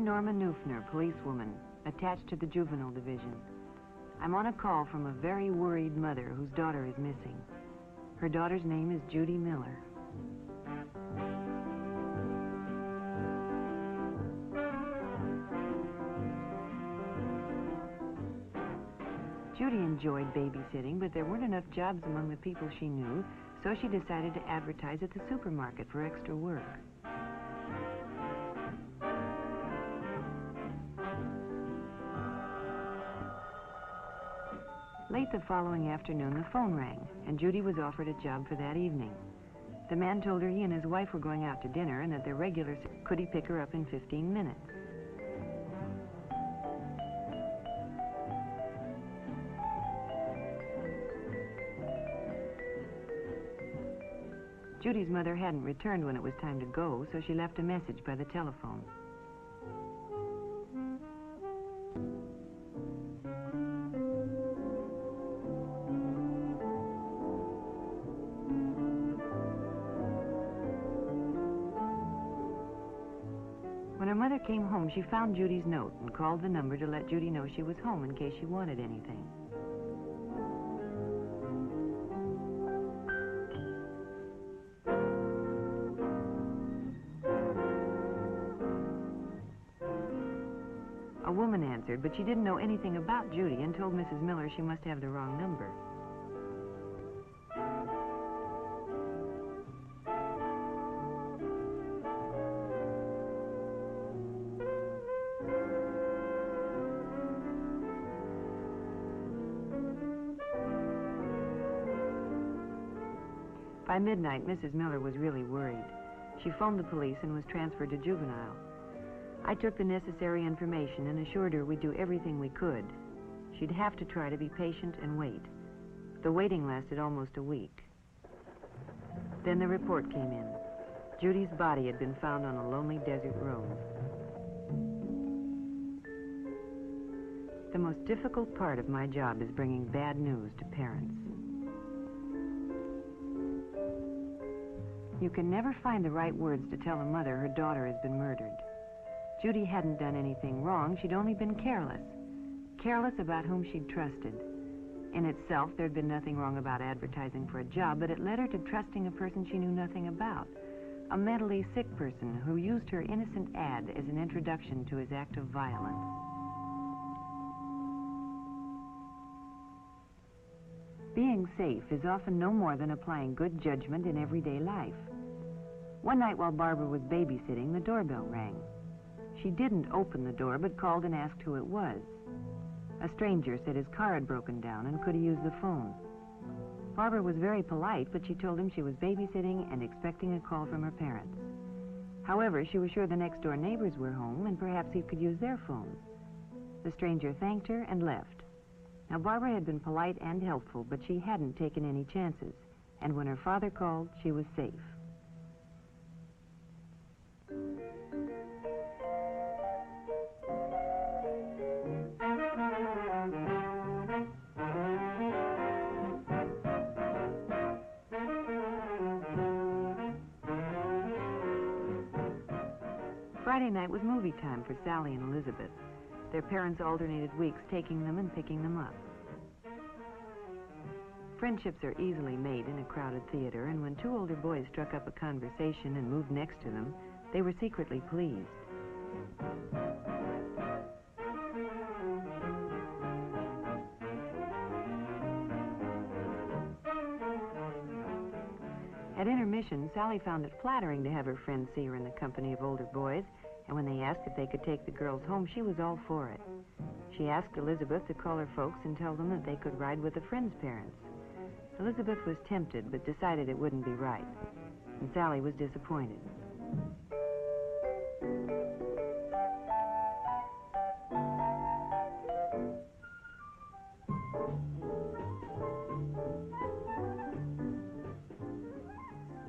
Norma Neufner, policewoman, attached to the juvenile division. I'm on a call from a very worried mother whose daughter is missing. Her daughter's name is Judy Miller. Judy enjoyed babysitting, but there weren't enough jobs among the people she knew, so she decided to advertise at the supermarket for extra work. Late the following afternoon, the phone rang, and Judy was offered a job for that evening. The man told her he and his wife were going out to dinner and that their regular could he pick her up in 15 minutes. Judy's mother hadn't returned when it was time to go, so she left a message by the telephone. When her mother came home, she found Judy's note and called the number to let Judy know she was home in case she wanted anything. A woman answered, but she didn't know anything about Judy and told Mrs. Miller she must have the wrong number. By midnight, Mrs. Miller was really worried. She phoned the police and was transferred to juvenile. I took the necessary information and assured her we'd do everything we could. She'd have to try to be patient and wait. The waiting lasted almost a week. Then the report came in. Judy's body had been found on a lonely desert road. The most difficult part of my job is bringing bad news to parents. You can never find the right words to tell a mother her daughter has been murdered. Judy hadn't done anything wrong, she'd only been careless. Careless about whom she'd trusted. In itself, there'd been nothing wrong about advertising for a job, but it led her to trusting a person she knew nothing about. A mentally sick person who used her innocent ad as an introduction to his act of violence. Being safe is often no more than applying good judgment in everyday life. One night while Barbara was babysitting, the doorbell rang. She didn't open the door, but called and asked who it was. A stranger said his car had broken down and could he use the phone. Barbara was very polite, but she told him she was babysitting and expecting a call from her parents. However, she was sure the next-door neighbors were home and perhaps he could use their phone. The stranger thanked her and left. Now, Barbara had been polite and helpful, but she hadn't taken any chances, and when her father called, she was safe. Friday night was movie time for Sally and Elizabeth. Their parents alternated weeks taking them and picking them up. Friendships are easily made in a crowded theater, and when two older boys struck up a conversation and moved next to them, they were secretly pleased. At intermission, Sally found it flattering to have her friends see her in the company of older boys, and when they asked if they could take the girls home, she was all for it. She asked Elizabeth to call her folks and tell them that they could ride with a friend's parents. Elizabeth was tempted, but decided it wouldn't be right, and Sally was disappointed.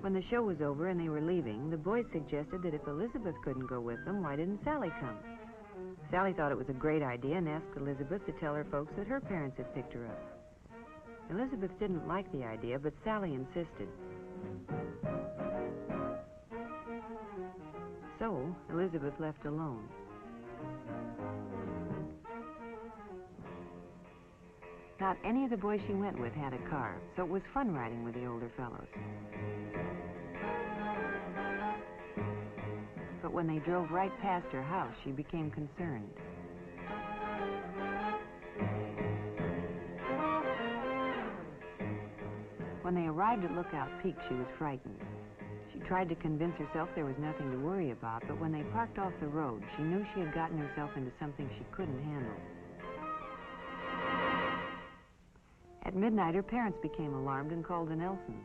When the show was over and they were leaving, the boys suggested that if Elizabeth couldn't go with them, why didn't Sally come? Sally thought it was a great idea and asked Elizabeth to tell her folks that her parents had picked her up. Elizabeth didn't like the idea, but Sally insisted. So, Elizabeth left alone. Not any of the boys she went with had a car, so it was fun riding with the older fellows. But when they drove right past her house, she became concerned. When they arrived at Lookout Peak, she was frightened. She tried to convince herself there was nothing to worry about, but when they parked off the road, she knew she had gotten herself into something she couldn't handle. At midnight, her parents became alarmed and called the Nelsons.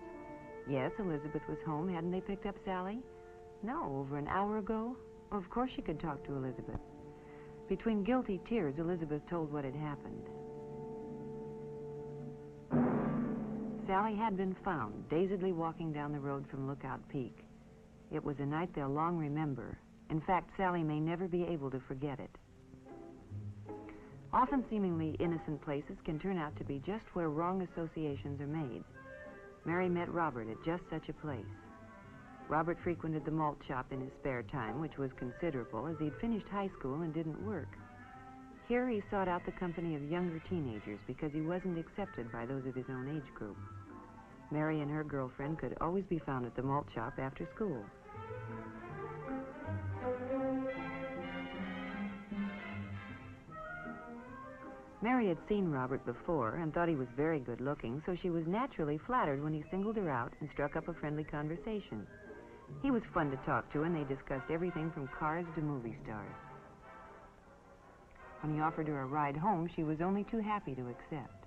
Yes, Elizabeth was home. Hadn't they picked up Sally? No, over an hour ago. Well, of course she could talk to Elizabeth. Between guilty tears, Elizabeth told what had happened. Sally had been found, dazedly walking down the road from Lookout Peak. It was a night they'll long remember. In fact, Sally may never be able to forget it. Often seemingly innocent places can turn out to be just where wrong associations are made. Mary met Robert at just such a place. Robert frequented the malt shop in his spare time, which was considerable, as he'd finished high school and didn't work. Here he sought out the company of younger teenagers because he wasn't accepted by those of his own age group. Mary and her girlfriend could always be found at the malt shop after school. Mary had seen Robert before and thought he was very good looking, so she was naturally flattered when he singled her out and struck up a friendly conversation. He was fun to talk to, and they discussed everything from cars to movie stars. When he offered her a ride home, she was only too happy to accept.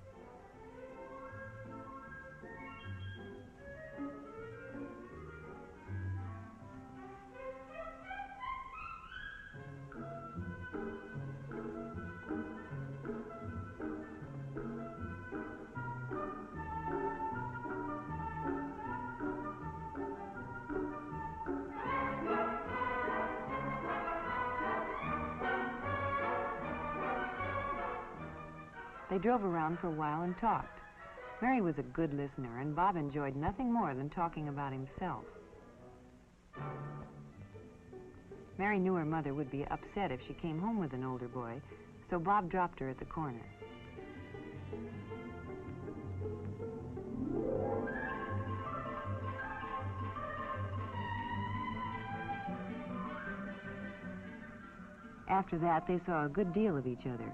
They drove around for a while and talked. Mary was a good listener, and Bob enjoyed nothing more than talking about himself. Mary knew her mother would be upset if she came home with an older boy, so Bob dropped her at the corner. After that, they saw a good deal of each other.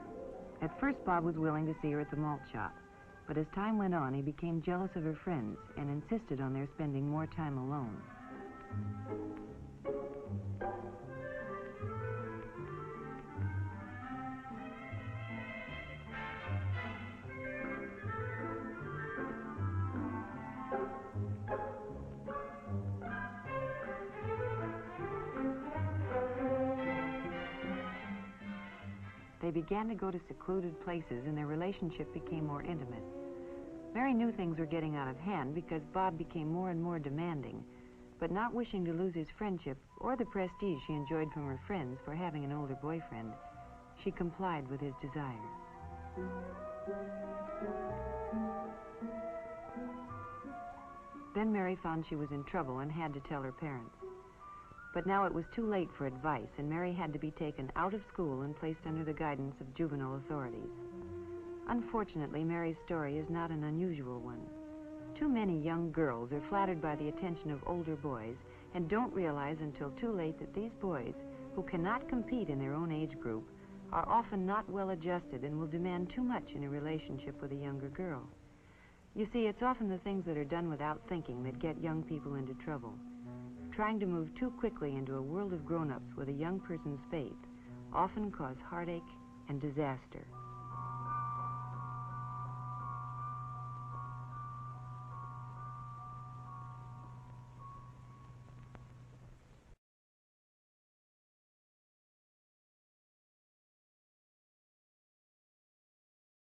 At first, Bob was willing to see her at the malt shop, but as time went on, he became jealous of her friends and insisted on their spending more time alone. They began to go to secluded places, and their relationship became more intimate. Mary knew things were getting out of hand because Bob became more and more demanding, but not wishing to lose his friendship or the prestige she enjoyed from her friends for having an older boyfriend, she complied with his desire. Then Mary found she was in trouble and had to tell her parents. But now it was too late for advice, and Mary had to be taken out of school and placed under the guidance of juvenile authorities. Unfortunately, Mary's story is not an unusual one. Too many young girls are flattered by the attention of older boys and don't realize until too late that these boys, who cannot compete in their own age group, are often not well adjusted and will demand too much in a relationship with a younger girl. You see, it's often the things that are done without thinking that get young people into trouble. Trying to move too quickly into a world of grown-ups with a young person's faith often cause heartache and disaster.